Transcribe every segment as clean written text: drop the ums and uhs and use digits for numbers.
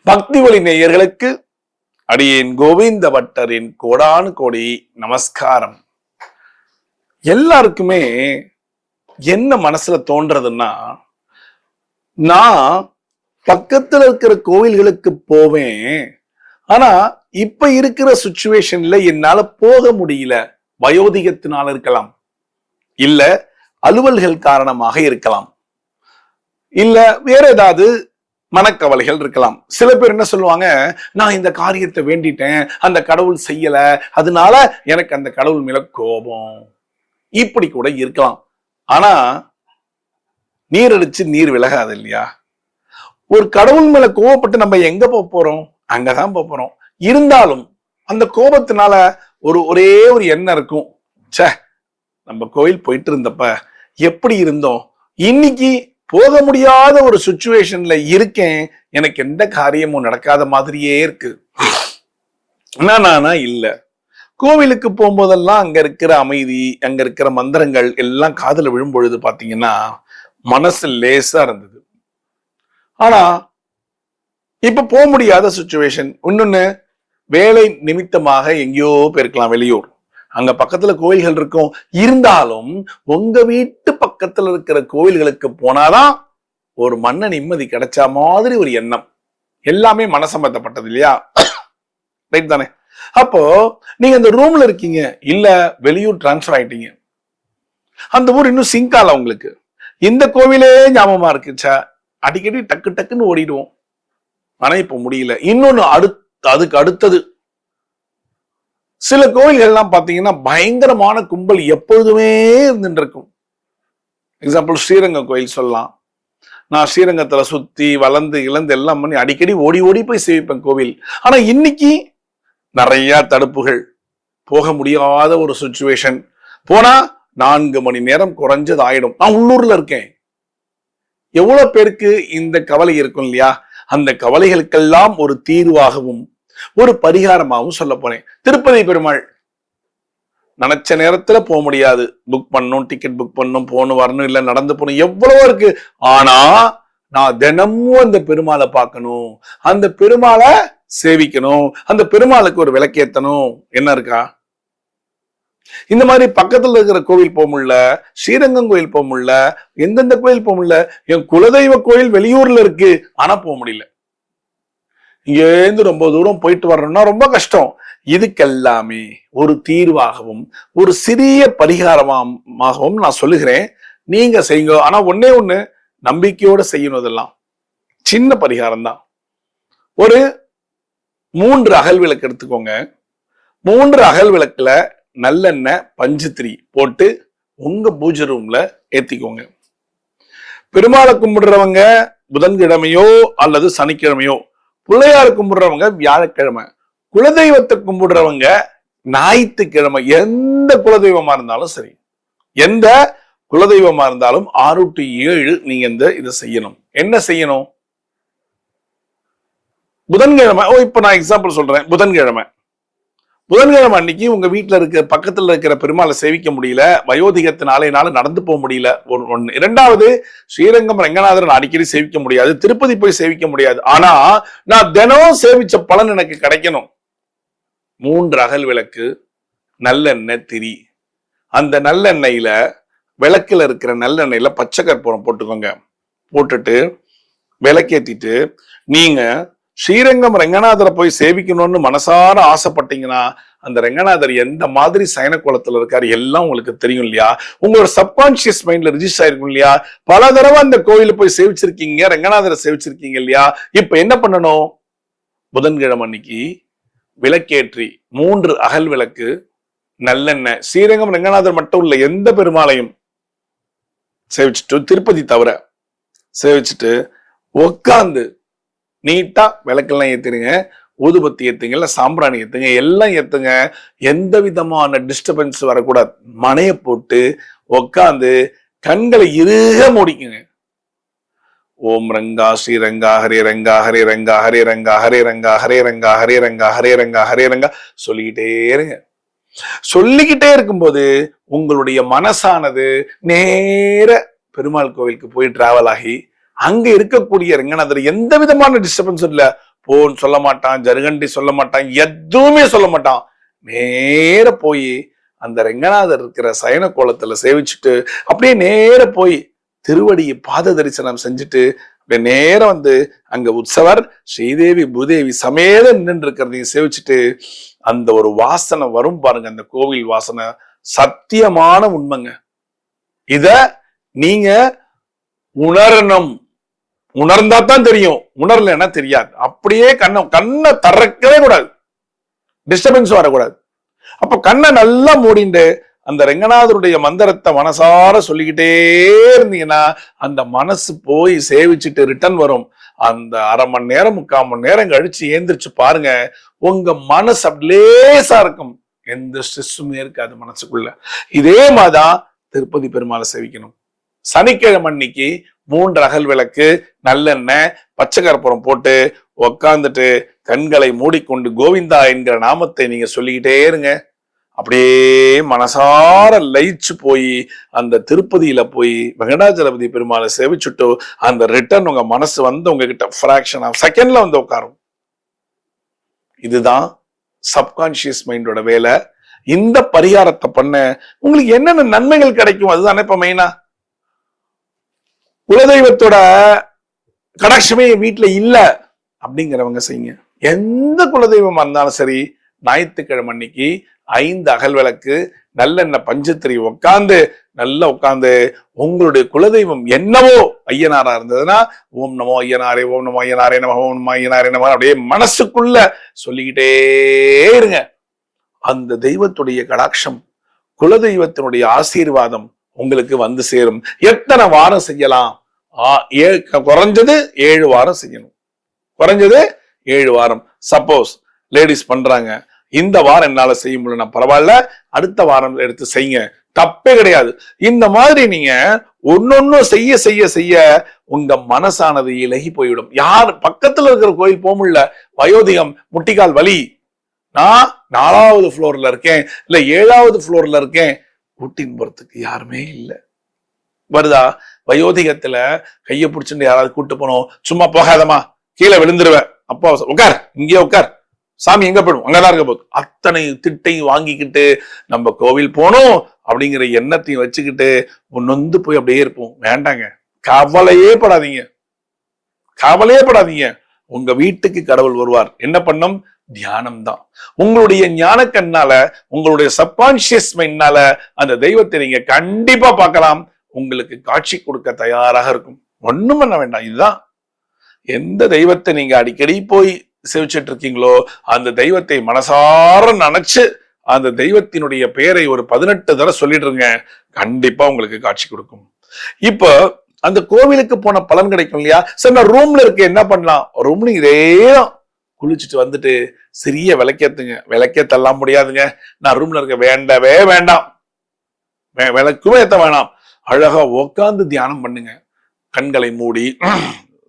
பக்தி ஒளி நேயர்களுக்கு அடியேன் கோவிந்த பட்டரின் கோடானு கோடி நமஸ்காரம். எல்லாருக்குமே என்ன மனசுல தோன்றதுன்னா, நான் பக்கத்துல இருக்கிற கோவில்களுக்கு போவேன், ஆனா இப்ப இருக்கிற சுச்சுவேஷன்ல என்னால போக முடியல. வயோதிகத்தினால இருக்கலாம், இல்ல அலுவல்கள் காரணமாக இருக்கலாம், இல்ல வேற ஏதாவது மனக்கவலைகள் இருக்கலாம். சில பேர் என்ன சொல்லுவாங்க, நான் இந்த காரியத்தை வேண்டிட்டேன், அந்த கடவுள் செய்யல, அதனால எனக்கு அந்த கடவுள் மேல கோபம். இப்படி கூட இருக்கலாம். ஆனா நீர் அடிச்சு நீர் விலகாது இல்லையா? ஒரு கடவுள் மேல கோபப்பட்டு நம்ம எங்க போறோம்? அங்கதான் போறோம். இருந்தாலும் அந்த கோபத்தினால ஒரே ஒரு எண்ணம் இருக்கும், சே நம்ம கோயில் போயிட்டு இருந்தப்ப எப்படி இருந்தோம், இன்னைக்கு போக முடியாத ஒரு சுச்சுவேஷன்ல இருக்கேன், எனக்கு எந்த காரியமும் நடக்காத மாதிரியே இருக்கு. நானா இல்ல, கோவிலுக்கு போகும்போதெல்லாம் அங்க இருக்கிற அமைதி, அங்க இருக்கிற மந்திரங்கள் எல்லாம் காதுல விழும் பொழுது பாத்தீங்கன்னா மனசு லேசா இருந்தது. ஆனா இப்ப போக முடியாத சுச்சுவேஷன். இன்னொன்னு, வேலை நிமித்தமாக எங்கேயோ போயிருக்கலாம் வெளியூர், அங்க பக்கத்துல கோயில்கள் இருக்கும். இருந்தாலும் உங்க வீட்டு பக்கத்துல இருக்கிற கோவில்களுக்கு போனாதான் ஒரு மன நிம்மதி கிடைச்ச மாதிரி ஒரு எண்ணம். எல்லாமே மனசம்பந்தப்பட்டது இல்லையா? ரைட் தானே? அப்போ நீங்க இந்த ரூம்ல இருக்கீங்க, இல்ல வெளியூர் டிரான்ஸ்பர் ஆயிட்டீங்க, அந்த ஊர் இன்னும் சிங்க் ஆகல உங்களுக்கு, இந்த கோவிலே ஞாபகமா இருக்குச்சா, அடிக்கடி டக்கு டக்குன்னு ஓடிடுவோம். ஆனா இப்ப முடியல. இன்னொன்னு அதுக்கு அடுத்தது சில கோயில்கள் எல்லாம் பாத்தீங்கன்னா பயங்கரமான கும்பல் எப்பொழுதுமே இருந்துட்டு இருக்கும். எக்ஸாம்பிள் ஸ்ரீரங்கம் கோயில் சொல்லலாம். நான் ஸ்ரீரங்கத்துல சுத்தி வளர்ந்து இழந்து எல்லாம் பண்ணி அடிக்கடி ஓடி ஓடி போய் சேவிப்பேன் கோவில். ஆனா இன்னைக்கு நிறைய தடுப்புகள், போக முடியாத ஒரு சுச்சுவேஷன். போனா 4 மணி நேரம் குறைஞ்சது ஆயிடும். நான் உள்ளூர்ல இருக்கேன். எவ்வளவு பேருக்கு இந்த கவலை இருக்கும் இல்லையா? அந்த கவலைகளுக்கெல்லாம் ஒரு தீர்வாகவும் ஒரு பரிகாரமாகவும் சொல்ல போறேன். திருப்பதி பெருமாள், நினைச்ச நேரத்துல போக முடியாது, புக் பண்ணணும், டிக்கெட் புக் பண்ணணும், போகணும் வரணும், இல்ல நடந்து போகணும், எவ்வளவோ இருக்கு. ஆனா நான் தினமும் அந்த பெருமாளை பார்க்கணும், அந்த பெருமாளை சேவிக்கணும், அந்த பெருமாளுக்கு ஒரு விளக்கேத்தணும். என்ன இருக்கா? இந்த மாதிரி பக்கத்துல இருக்கிற கோவில் போக முடியல, ஸ்ரீரங்கம் கோயில் போக முடியல, எந்தெந்த கோயில் போக முடியல, என் குலதெய்வ கோயில் வெளியூர்ல இருக்கு, ஆனா போக முடியல. இங்கேருந்து ரொம்ப தூரம் போயிட்டு வரணும்னா ரொம்ப கஷ்டம். இதுக்கெல்லாமே ஒரு தீர்வாகவும் ஒரு சிறிய பரிகாரமாகவும் நான் சொல்லுகிறேன், நீங்க செய்யுங்க. ஆனா ஒன்னே ஒண்ணு, நம்பிக்கையோட செய்யணும். இதெல்லாம் சின்ன பரிகாரம் தான். ஒரு 3 அகல் விளக்கு எடுத்துக்கோங்க. 3 அகல் விளக்குல நல்லெண்ணெய் பஞ்சுத்திரி போட்டு உங்க பூஜை ரூம்ல ஏத்திக்கோங்க. பெருமாளை கும்பிடுறவங்க புதன்கிழமையோ அல்லது சனிக்கிழமையோ, பிள்ளையார் கும்பிடுறவங்க வியாழக்கிழமை, குலதெய்வத்தை கும்பிடுறவங்க ஞாயிற்றுக்கிழமை. எந்த குலதெய்வமா இருந்தாலும் சரி, எந்த குலதெய்வமா இருந்தாலும் 6 to 7 நீங்க இதை செய்யணும். என்ன செய்யணும்? புதன்கிழமை, இப்ப நான் எக்ஸாம்பிள் சொல்றேன். புதன்கிழமை அன்னைக்கு உங்க வீட்டுல இருக்க பக்கத்துல இருக்கிற பெருமாளை சேவிக்க முடியல, வயோதிகத்தினால என்னால நடந்து போக முடியல, ஒண்ணு. இரண்டாவது, ஸ்ரீரங்கம் ரங்கநாதர் அடிக்கடி சேவிக்க முடியாது, திருப்பதி போய் சேவிக்க முடியாது, ஆனா நான் தினம் சேவிச்ச பலன் எனக்கு கிடைக்கணும். 3 அகல் விளக்கு, நல்லெண்ணெய் திரி. அந்த நல்லெண்ணெயில, விளக்குல இருக்கிற நல்லெண்ணெயில பச்சை கற்பூரம் போட்டுக்கோங்க. போட்டுட்டு விளக்கேத்திட்டு நீங்க ஸ்ரீரங்கம் ரங்கநாதரை போய் சேவிக்கணும்னு மனசார ஆசைப்பட்டீங்கன்னா, அந்த ரங்கநாதர் எந்த மாதிரி சயன கோலத்துல இருக்காரு எல்லாம் உங்களுக்கு தெரியும் இல்லையா? உங்களோட சப்கான்சியஸ் மைண்ட்ல ரிஜிஸ்டர் ஆயிருக்கும் இல்லையா? பல தடவை அந்த கோயில போய் சேவிச்சிருக்கீங்க, ரங்கநாதரை சேவிச்சிருக்கீங்க இல்லையா? இப்ப என்ன பண்ணணும்? புதன்கிழமை அன்னைக்கு விளக்கேற்றி 3 அகல் விளக்கு, நல்லெண்ணெய், ஸ்ரீரங்கம் ரங்கநாதர் மட்டும் இல்ல எந்த பெருமாளையும் சேவிச்சுட்டு, திருப்பதி தவிர சேவிச்சுட்டு உட்கார்ந்து நீட்டா விளக்கெல்லாம் ஏத்துருங்க, ஊதுபத்தி ஏத்துங்க, இல்ல சாம்பிராணி ஏத்துங்க, எல்லாம் ஏத்துங்க. எந்த விதமான டிஸ்டர்பன்ஸ் வரக்கூடாது. மனைய போட்டு உட்காந்து கண்களை இறுக மூடிக்குங்க. ஓம் ரங்கா ஸ்ரீரங்கா ஹரே ரங்கா ஹரே ரங்கா ஹரே ரங்கா ஹரே ரங்கா ஹரே ரங்கா ஹரே ரங்கா ஹரே ரங்கா ஹரே ரங்கா சொல்லிக்கிட்டே இருங்க. சொல்லிக்கிட்டே இருக்கும்போது உங்களுடைய மனசானது நேர பெருமாள் கோவிலுக்கு போய் டிராவல் ஆகி, அங்க இருக்கக்கூடிய ரங்கநாதர் எந்த விதமான டிஸ்டர்பன்ஸும் இல்ல, போன்னு சொல்ல மாட்டான், ஜருகண்டி சொல்ல மாட்டான், எதுவுமே சொல்ல மாட்டான். நேர போய் அந்த ரெங்கநாதர் இருக்கிற சயன கோலத்துல சேவிச்சுட்டு அப்படியே நேர போய் திருவடியை பாத தரிசனம் செஞ்சுட்டு அப்படியே நேரம் வந்து அங்க உற்சவர் ஸ்ரீதேவி பூதேவி சமேத நின்று இருக்கிறதையும் சேவிச்சுட்டு அந்த ஒரு வாசனை வரும் பாருங்க, அந்த கோவில் வாசனை சத்தியமான உண்மைங்க. இத நீங்க உணரணும், உணர்ந்தா தான் தெரியும், உணரலன்னா தெரியாது. அப்படியே கண்ணை திறக்கவே கூடாது, டிஸ்டர்பன்ஸ் வரக்கூடாது. அப்ப கண்ணை நல்லா மூடிண்டு அந்த ரெங்கநாதருடைய மந்திரத்தை மனசார சொல்லிக்கிட்டே இருந்தீங்கன்னா அந்த மனசு போய் சேவிச்சுட்டு ரிட்டர்ன் வரும். அந்த அரை மணி நேரம் 3/4 மணி நேரம் கழிச்சு ஏந்திரிச்சு பாருங்க, உங்க மனசு அப்படிலேசா இருக்கும், எந்த ஸ்ட்ரெஸ்ஸுமே இருக்காது மனசுக்குள்ள. இதே மாதிரிதான் திருப்பதி பெருமாளை சேவிக்கணும். சனிக்கிழமை அன்னைக்கு 3 அகல் விளக்கு, நல்லெண்ணெய், பச்சை கற்பூரம் போட்டு உக்காந்துட்டு கண்களை மூடிக்கொண்டு கோவிந்தா என்கிற நாமத்தை நீங்க சொல்லிக்கிட்டே இருங்க. அப்படியே மனசார லயிச்சு போய் அந்த திருப்பதியில போய் வெங்கடாஜலபதி பெருமாளை சேவிச்சுட்டு அந்த ரிட்டர்ன் உங்க மனசு வந்து உங்ககிட்ட ஃபிராக்ஷன் ஆஃப் செகண்ட்ல வந்து உட்காரும். இதுதான் சப்கான்சியஸ் மைண்டோட வேலை. இந்த பரிகாரத்தை பண்ண உங்களுக்கு என்னென்ன நன்மைகள் கிடைக்கும் அதுதானே இப்ப மெயினா. குலதெய்வத்தோட கடாட்சமே வீட்டுல இல்ல அப்படிங்கிறவங்க செய்யுங்க. எந்த குலதெய்வமா இருந்தாலும் சரி, ஞாயிற்றுக்கிழமை அன்னைக்கு 5 அகல் விளக்கு, நல்லெண்ணெய், பஞ்சத்திரி உட்காந்து நல்லா உட்காந்து உங்களுடைய குலதெய்வம் என்னவோ ஐயனாரா இருந்ததுன்னா ஓம் நமோ ஐயனாரே, ஓம் நமோ ஐயனாரே நம, ஓம் நமோ ஐயனாரே நம அப்படியே மனசுக்குள்ள சொல்லிக்கிட்டே இருங்க. அந்த தெய்வத்துடைய கடாட்சம், குலதெய்வத்தினுடைய ஆசீர்வாதம் உங்களுக்கு வந்து சேரும். எத்தனை வாரம் செய்யலாம்? குறைஞ்சது 7 வாரம் செய்யணும். குறைஞ்சது 7 வாரம். சப்போஸ் லேடிஸ் பண்றாங்க, இந்த வாரம் என்னால செய்ய முடியல, பரவாயில்ல, அடுத்த வாரம் எடுத்து செய்யுங்க, தப்பே கிடையாது. இந்த மாதிரி நீங்க ஒன்னொன்னும் செய்ய செய்ய செய்ய உங்க மனசானது இலகி போய்விடும். யார் பக்கத்துல இருக்கிற கோயில் போக முடியல, வயோதிகம், முட்டிக்கால் வலி, நான் 4வது ஃப்ளோர்ல இருக்கேன், இல்ல 7வது ஃப்ளோர்ல இருக்கேன், கூட்டின் போறதுக்கு யாருமே இல்லை. வருதா? வயோதிகத்துல கைய பிடிச்சுட்டு யாராவது கூட்டு போனோம், சும்மா போகாதமா, கீழே விழுந்துருவேன், அப்பா உட்கார், இங்கே உட்கார், சாமி எங்க போயிடும், அங்கதான் இருக்க போகுது, அத்தனை திட்டையும் வாங்கிக்கிட்டு நம்ம கோவில் போனோம் அப்படிங்கிற எண்ணத்தையும் வச்சுக்கிட்டு நொந்து போய் அப்படியே இருப்போம். வேண்டாங்க, கவலையே படாதீங்க, கவலையே படாதீங்க. உங்க வீட்டுக்கு கடவுள் வருவார். என்ன பண்ணும்? தியானம் தான். உங்களுடைய ஞான கண்ணால, உங்களுடைய சப்கான்சியஸ் மைண்ட்னால அந்த தெய்வத்தை நீங்க கண்டிப்பா பார்க்கலாம். உங்களுக்கு காட்சி கொடுக்க தயாராக இருக்கும். ஒண்ணும் பண்ண வேண்டாம். இதுதான், எந்த தெய்வத்தை நீங்க அடிக்கடி போய் சேவிச்சிட்டு இருக்கீங்களோ அந்த தெய்வத்தை மனசார நினைச்சு அந்த தெய்வத்தினுடைய பெயரை ஒரு 18 தடவை சொல்லிடுங்க, கண்டிப்பா உங்களுக்கு காட்சி கொடுக்கும். இப்ப அந்த கோவிலுக்கு போன பலன் கிடைக்கும் இல்லையா? சரி, நான் ரூம்ல இருக்க என்ன பண்ணலாம்? ரூம்ல இதேதான், குளிச்சுட்டு வந்துட்டு சிறிய விளக்கேத்துங்க. விளக்கேத்தெல்லாம் முடியாதுங்க, நான் ரூம்ல இருக்க, வேண்டவே வேண்டாம், விளக்குமே ஏத்த வேணாம். அழகா உட்காந்து தியானம் பண்ணுங்க. கண்களை மூடி,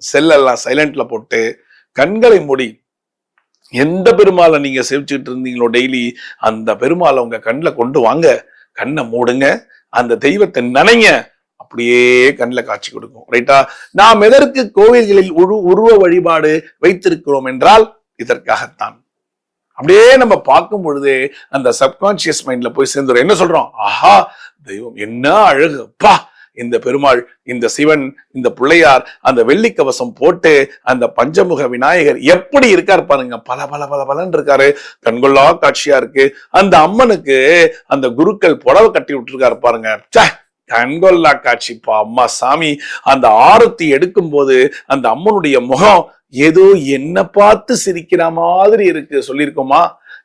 செல்லெல்லாம் சைலண்ட்ல போட்டு கண்களை மூடி, எந்த பெருமாளை நீங்க சேவிச்சுட்டு இருந்தீங்களோ டெய்லி அந்த பெருமாளை உங்க கண்ணில் கொண்டு வாங்க, கண்ணை மூடுங்க, அந்த தெய்வத்தை நினைங்க, அப்படியே கண்ணில் காட்சி கொடுக்கும். ரைட்டா? நாம் எதற்கு கோவில்களில் உருவ வழிபாடு வைத்திருக்கிறோம் என்றால் இதற்காகத்தான். அப்படியே நம்ம பார்க்கும் பொழுதே அந்த சப்கான்சியஸ் மைண்ட்ல போய் சேர்ந்துடும். என்ன சொல்றோம்? ஆஹா, தெய்வம் என்ன அழகு, பா, இந்த பெருமாள், இந்த சிவன், இந்த பிள்ளையார் அந்த வெள்ளிக்கவசம் போட்டு அந்த பஞ்சமுக விநாயகர் எப்படி இருக்காரு பாருங்க, பல பல பல பலன் இருக்காரு, கண்கொள்ளா காட்சியா இருக்கு. அந்த அம்மனுக்கு அந்த குருக்கள் புடவை கட்டி விட்டுருக்காரு பாருங்க, கண்கொள்ளா காட்சிப்பா. அம்மா சாமி அந்த ஆரத்தி எடுக்கும் போது அந்த அம்மனுடைய முகம் ஏதோ என்ன பார்த்து சிரிக்கிற மாதிரி இருக்கு, சொல்லியிருக்கோமா?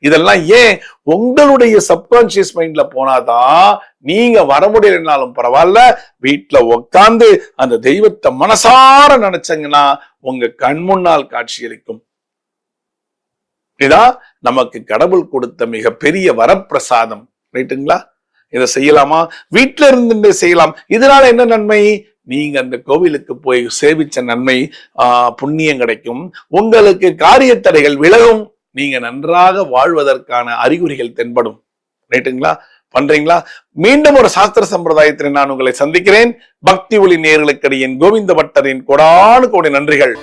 இதெல்லாம் ஏன்? உங்களுடைய சப்கான்சியஸ் மைண்ட்ல போனாதான். நீங்க வர முடியலனாலும் பரவாயில்ல, வீட்டுல உட்காந்து அந்த தெய்வத்தை மனசார நினைச்சங்கன்னா உங்க கண் முன்னால் காட்சியளிக்கும். இதான் நமக்கு கடவுள் கொடுத்த மிகப்பெரிய வரப்பிரசாதம். ரைட்டுங்களா? இதை செய்யலாமா? வீட்டுல இருந்து செய்யலாம். இதனால என்ன நன்மை? நீங்க அந்த கோவிலுக்கு போய் சேவிச்ச நன்மை, புண்ணியம் கிடைக்கும். உங்களுக்கு காரிய தடைகள் விலகும். நீங்க நன்றாக வாழ்வதற்கான அறிகுறிகள் தென்படும். ரைட்டுங்களா? பண்றீங்களா? மீண்டும் ஒரு சாஸ்திர சம்பிரதாயத்தில் நான் உங்களை சந்திக்கிறேன். பக்தி ஒளி நேயர்களுக்கு என் கோவிந்த பட்டரின் கோடானு கோடி நன்றிகள்.